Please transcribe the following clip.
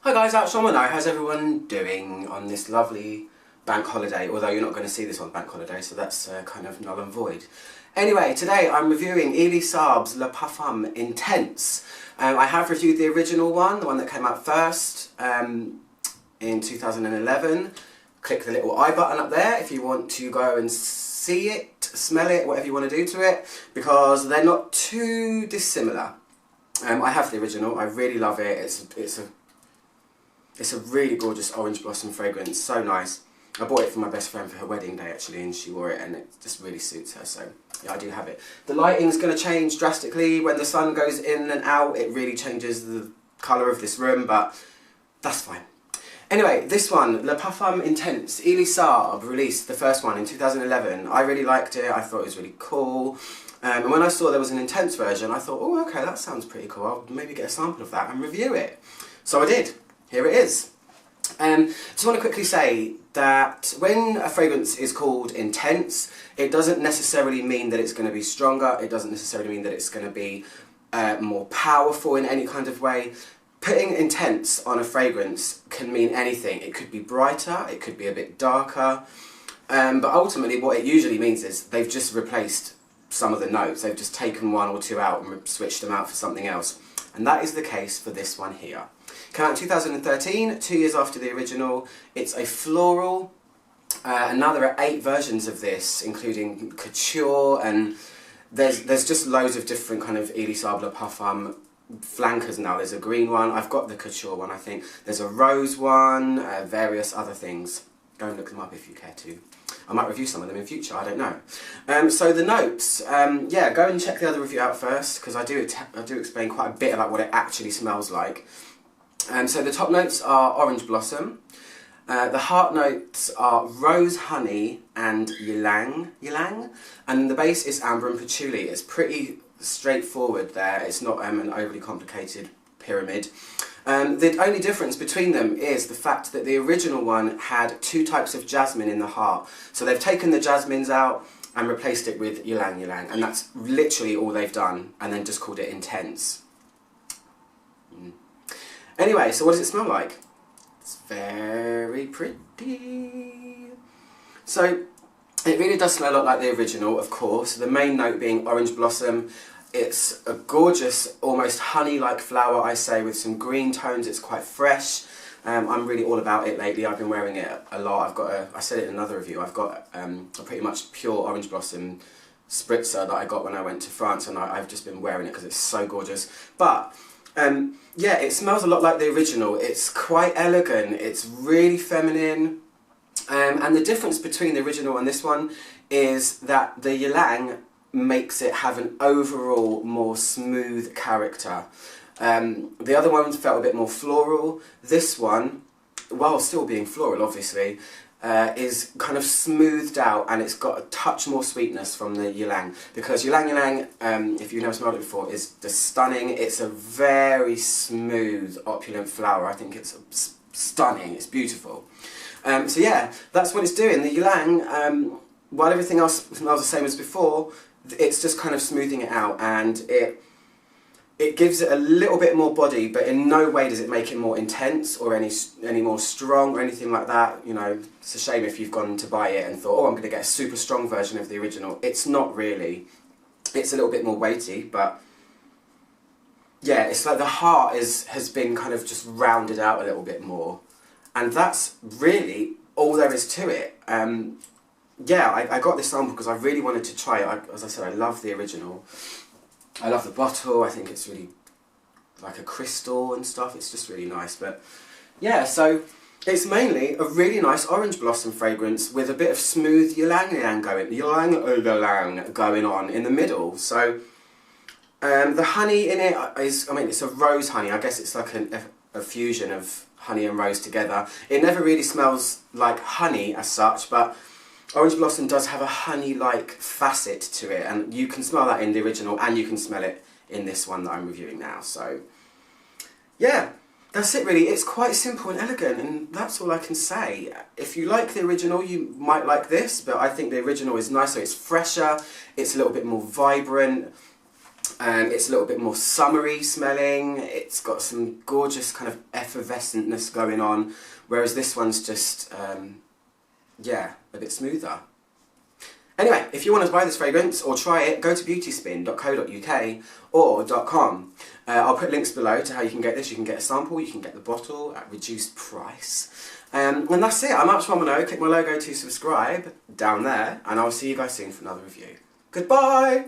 Hi guys, that's Sean. How's everyone doing on this lovely bank holiday? Although you're not going to see this on bank holiday, so that's kind of null and void. Anyway, today I'm reviewing Elie Saab's Le Parfum Intense. I have reviewed the original one, the one that came out first in 2011. Click the little I button up there if you want to go and see it, smell it, whatever you want to do to it, because they're not too dissimilar. I have the original. I really love it. It's a really gorgeous orange blossom fragrance, so nice. I bought it for my best friend for her wedding day actually, and she wore it and it just really suits her, so yeah, I do have it. The lighting's going to change drastically when the sun goes in and out. It really changes the colour of this room, but that's fine. Anyway, this one, Le Parfum Intense, Elie Saab released the first one in 2011. I really liked it, I thought it was really cool. And when I saw there was an intense version, I thought, oh okay, that sounds pretty cool, I'll maybe get a sample of that and review it. So I did. Here it is. Just want to quickly say that when a fragrance is called intense, it doesn't necessarily mean that it's going to be stronger, it doesn't necessarily mean that it's going to be more powerful in any kind of way. Putting intense on a fragrance can mean anything. It could be brighter, it could be a bit darker, but ultimately what it usually means is they've just replaced some of the notes. They've just taken one or two out and switched them out for something else. And that is the case for this one here. Came out in 2013, 2 years after the original. It's a floral, and now there are 8 versions of this, including couture, and there's just loads of different kind of Elie Saab Le Parfum flankers now. There's a green one, I've got the couture one I think, there's a rose one, various other things. Go and look them up if you care to. I might review some of them in future, I don't know. So the notes, yeah, go and check the other review out first, because I do explain quite a bit about what it actually smells like. So the top notes are orange blossom, the heart notes are rose, honey and ylang-ylang, and the base is amber and patchouli. It's pretty straightforward there, it's not an overly complicated pyramid. The only difference between them is the fact that the original one had 2 types of jasmine in the heart. So they've taken the jasmines out and replaced it with ylang-ylang, and that's literally all they've done, and then just called it intense. Anyway, so what does it smell like? It's very pretty. So it really does smell a lot like the original, of course, the main note being orange blossom. It's a gorgeous, almost honey-like flower, I say, with some green tones. It's quite fresh. I'm really all about it lately. I've been wearing it a lot. I've got I said it in another review, I've got a pretty much pure orange blossom spritzer that I got when I went to France, and I've just been wearing it because it's so gorgeous. But yeah, it smells a lot like the original. It's quite elegant, it's really feminine. And the difference between the original and this one is that the ylang makes it have an overall more smooth character. The other one felt a bit more floral. This one, while still being floral obviously, is kind of smoothed out, and it's got a touch more sweetness from the ylang, because ylang-ylang, if you've never smelled it before, is just stunning. It's a very smooth, opulent flower. I think it's stunning, it's beautiful. So yeah, that's what it's doing. The ylang, while everything else smells the same as before, it's just kind of smoothing it out, and it gives it a little bit more body, but in no way does it make it more intense or any more strong or anything like that. You know, it's a shame if you've gone to buy it and thought, oh, I'm going to get a super strong version of the original. It's not really. It's a little bit more weighty, but yeah, it's like the heart has been kind of just rounded out a little bit more, and that's really all there is to it. Yeah, I got this sample because I really wanted to try it. As I said, I love the original. I love the bottle, I think it's really like a crystal and stuff, it's just really nice. But yeah, so it's mainly a really nice orange blossom fragrance with a bit of smooth ylang-ylang going on in the middle. So the honey in it is, I mean, it's a rose honey. I guess it's like a fusion of honey and rose together. It never really smells like honey as such, but orange blossom does have a honey-like facet to it, and you can smell that in the original and you can smell it in this one that I'm reviewing now. So yeah, that's it really. It's quite simple and elegant, and that's all I can say. If you like the original, you might like this, but I think the original is nicer. It's fresher, it's a little bit more vibrant. It's a little bit more summery smelling. It's got some gorgeous kind of effervescentness going on, whereas this one's just, yeah, a bit smoother. Anyway, if you want to buy this fragrance or try it, go to beautyspin.co.uk or .com. I'll put links below to how you can get this. You can get a sample, you can get the bottle at reduced price. And that's it. I'm Archmomino. Click my logo to subscribe down there, and I'll see you guys soon for another review. Goodbye!